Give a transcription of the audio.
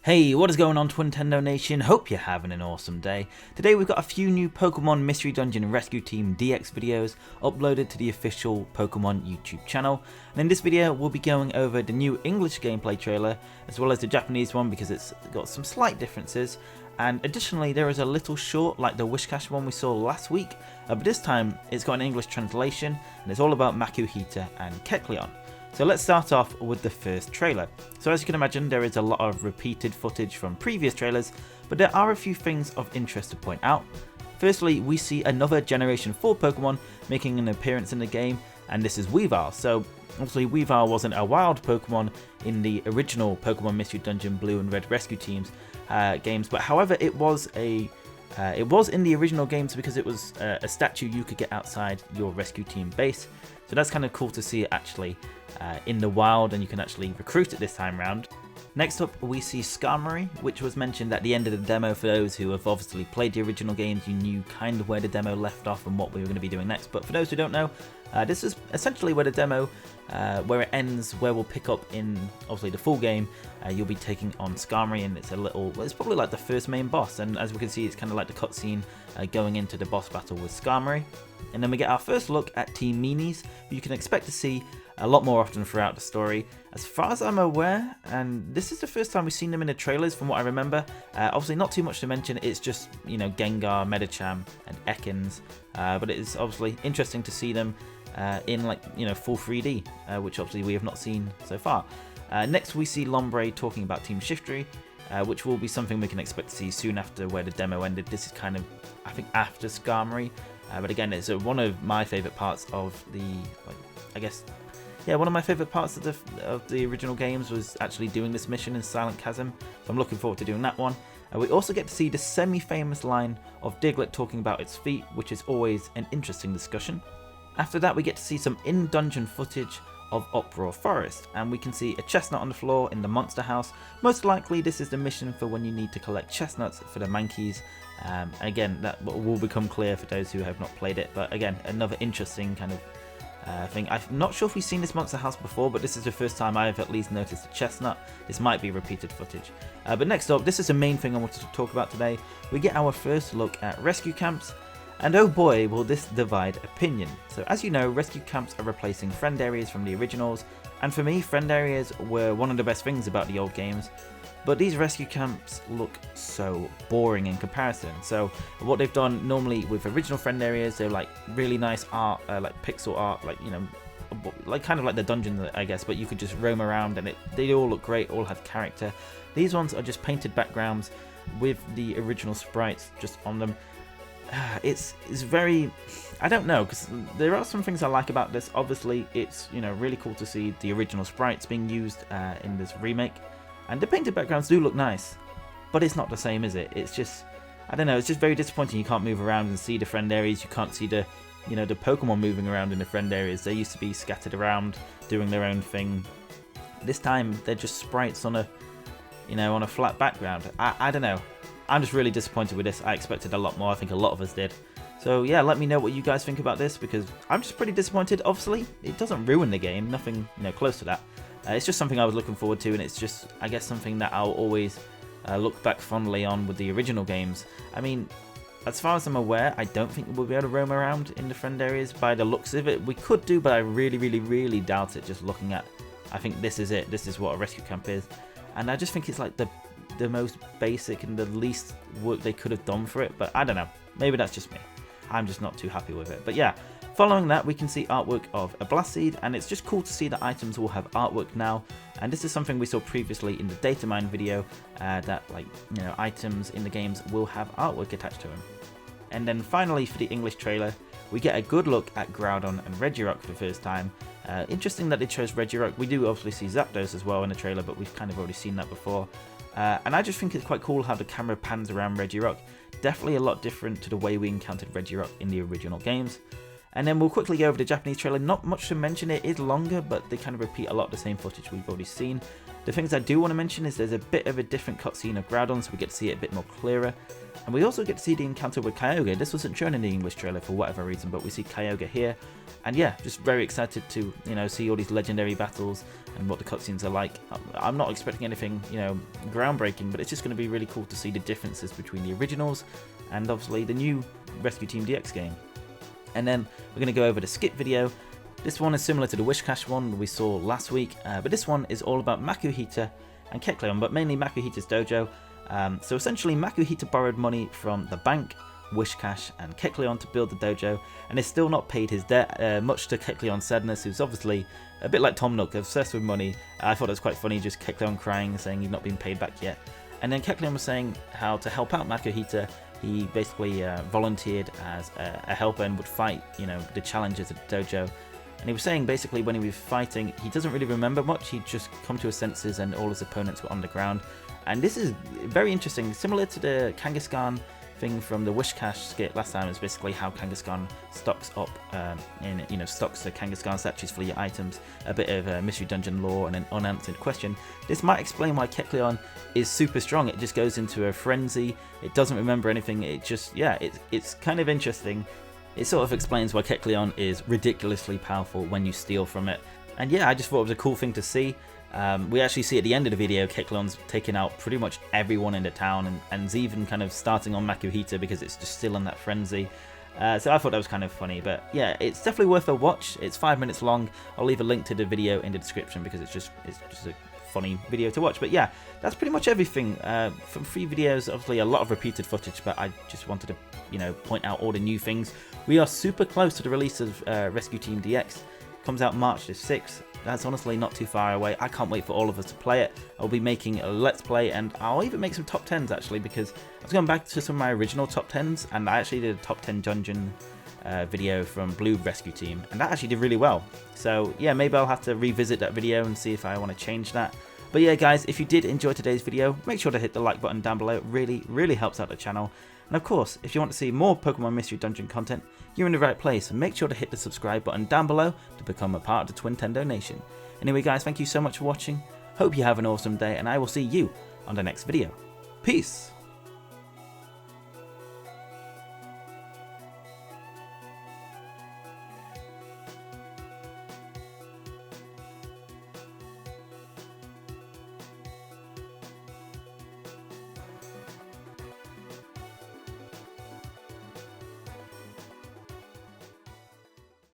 Hey, what is going on, Twintendo Nation? Hope you're having an awesome day. Today we've got a few new Pokemon Mystery Dungeon Rescue Team DX videos uploaded to the official Pokemon YouTube channel. And in this video we'll be going over the new English gameplay trailer as well as the Japanese one because it's got some slight differences. And additionally there is a little short like the Wishcash one we saw last week, but this time it's got an English translation and it's all about Makuhita and Kecleon. So let's start off with the first trailer. So as you can imagine, there is a lot of repeated footage from previous trailers, but there are a few things of interest to point out. Firstly, we see another Generation 4 Pokemon making an appearance in the game, and this is Weavile. So obviously Weavile wasn't a wild Pokemon in the original Pokemon Mystery Dungeon Blue and Red Rescue Teams games, but however it was in the original games because it was a statue you could get outside your rescue team base. So that's kind of cool to see it actually in the wild, and you can actually recruit it this time round. Next up we see Skarmory, which was mentioned at the end of the demo. For those who have obviously played the original games, you knew kind of where the demo left off and what we were going to be doing next. But for those who don't know, this is essentially where the demo, where it ends, where we'll pick up in obviously the full game. You'll be taking on Skarmory, and it's probably like the first main boss, and as we can see it's kind of like the cutscene going into the boss battle with Skarmory. And then we get our first look at Team Meanies, who you can expect to see a lot more often throughout the story. As far as I'm aware, and this is the first time we've seen them in the trailers from what I remember, obviously not too much to mention, it's just, you know, Gengar, Medicham and Ekans, but it is obviously interesting to see them in, like, you know, full 3D, which obviously we have not seen so far. Next we see Lombre talking about Team Shiftry, which will be something we can expect to see soon after where the demo ended. This is kind of, I think, after Skarmory, but again it's one of my favourite parts of the, like, I guess, yeah, one of my favourite parts of the original games was actually doing this mission in Silent Chasm, so I'm looking forward to doing that one. We also get to see the semi-famous line of Diglett talking about its feet, which is always an interesting discussion. After that we get to see some in-dungeon footage of Uproar Forest, and we can see a chestnut on the floor in the monster house. Most likely this is the mission for when you need to collect chestnuts for the Mankeys. Again, that will become clear for those who have not played it, but again, another interesting kind of thing. I'm not sure if we've seen this monster house before, but this is the first time I've at least noticed a chestnut. This might be repeated footage. But next up, this is the main thing I wanted to talk about today. We get our first look at rescue camps, and oh boy will this divide opinion. So as you know, rescue camps are replacing friend areas from the originals, and for me friend areas were one of the best things about the old games. But these rescue camps look so boring in comparison. So what they've done normally with original friend areas, they're like really nice art, like pixel art, like, you know, like kind of like the dungeon, I guess, but you could just roam around and they all look great, all have character. These ones are just painted backgrounds with the original sprites just on them. It's very, I don't know, because there are some things I like about this. Obviously it's, you know, really cool to see the original sprites being used in this remake. And the painted backgrounds do look nice, but it's not the same, is it? It's just, I don't know, it's just very disappointing. You can't move around and see the friend areas. You can't see the, you know, the Pokemon moving around in the friend areas. They used to be scattered around doing their own thing. This time they're just sprites on a, you know, on a flat background. I don't know. I'm just really disappointed with this. I expected a lot more. I think a lot of us did. So yeah, let me know what you guys think about this, because I'm just pretty disappointed. Obviously, it doesn't ruin the game. Nothing, you know, close to that. It's just something I was looking forward to, and it's just, I guess, something that I'll always look back fondly on with the original games. I mean, as far as I'm aware, I don't think we'll be able to roam around in the friend areas by the looks of it. We could do, but I really doubt it just looking at, I think this is it. This is what a rescue camp is. And I just think it's like the most basic and the least work they could have done for it, but I don't know. Maybe that's just me. I'm just not too happy with it. But yeah. Following that, we can see artwork of a Blast Seed, and it's just cool to see that items will have artwork now. And this is something we saw previously in the data mine video, that, like, you know, items in the games will have artwork attached to them. And then finally, for the English trailer, we get a good look at Groudon and Regirock for the first time. Interesting that they chose Regirock. We do obviously see Zapdos as well in the trailer, but we've kind of already seen that before. And I just think it's quite cool how the camera pans around Regirock. Definitely a lot different to the way we encountered Regirock in the original games. And then we'll quickly go over the Japanese trailer. Not much to mention, it is longer, but they kind of repeat a lot of the same footage we've already seen. The things I do want to mention is there's a bit of a different cutscene of Groudon, so we get to see it a bit more clearer. And we also get to see the encounter with Kyogre. This wasn't shown in the English trailer for whatever reason, but we see Kyogre here. And yeah, just very excited to, see all these legendary battles and what the cutscenes are like. I'm not expecting anything, groundbreaking, but it's just going to be really cool to see the differences between the originals and obviously the new Rescue Team DX game. And then we're going to go over the skip video. This one is similar to the Wish Cash one we saw last week, but this one is all about Makuhita and Kecleon, but mainly Makuhita's dojo. So essentially Makuhita borrowed money from the bank, Wish Cash and Kecleon to build the dojo, and has still not paid his debt, much to Kecleon's sadness, who's obviously a bit like Tom Nook, obsessed with money. I thought it was quite funny, just Kecleon crying, saying he'd not been paid back yet. And then Kecleon was saying how to help out Makuhita, he basically volunteered as a helper and would fight, the challenges at the dojo. And he was saying basically when he was fighting, he doesn't really remember much, he'd just come to his senses and all his opponents were on the ground. And this is very interesting, similar to the Kangaskhan thing from the Wish Cash skit last time. Is basically how Kangaskhan stocks up, stocks the Kangaskhan statues for your items, a bit of mystery dungeon lore and an unanswered question. This might explain why Kecleon is super strong. It just goes into a frenzy, it doesn't remember anything, it just, it's kind of interesting. It sort of explains why Kecleon is ridiculously powerful when you steal from it. And yeah, I just thought it was a cool thing to see. We actually see at the end of the video, Kecleon's taking out pretty much everyone in the town, and even kind of starting on Makuhita because it's just still in that frenzy. So I thought that was kind of funny, but yeah, it's definitely worth a watch. It's 5 minutes long. I'll leave a link to the video in the description because it's just a funny video to watch. But yeah, that's pretty much everything from 3 videos. Obviously a lot of repeated footage, but I just wanted to point out all the new things. We are super close to the release of Rescue Team DX. Comes out March the 6th. That's honestly not too far away. I can't wait for all of us to play it. I'll be making a Let's Play, and I'll even make some top 10s actually, because I was going back to some of my original top 10s, and I actually did a top 10 dungeon video from Blue Rescue Team, and that actually did really well. So yeah, maybe I'll have to revisit that video and see if I want to change that. But yeah guys, if you did enjoy today's video, make sure to hit the like button down below. It really helps out the channel. And of course, if you want to see more Pokemon Mystery Dungeon content, you're in the right place, and make sure to hit the subscribe button down below to become a part of the Twintendo Nation. Anyway guys, thank you so much for watching, hope you have an awesome day, and I will see you on the next video. Peace!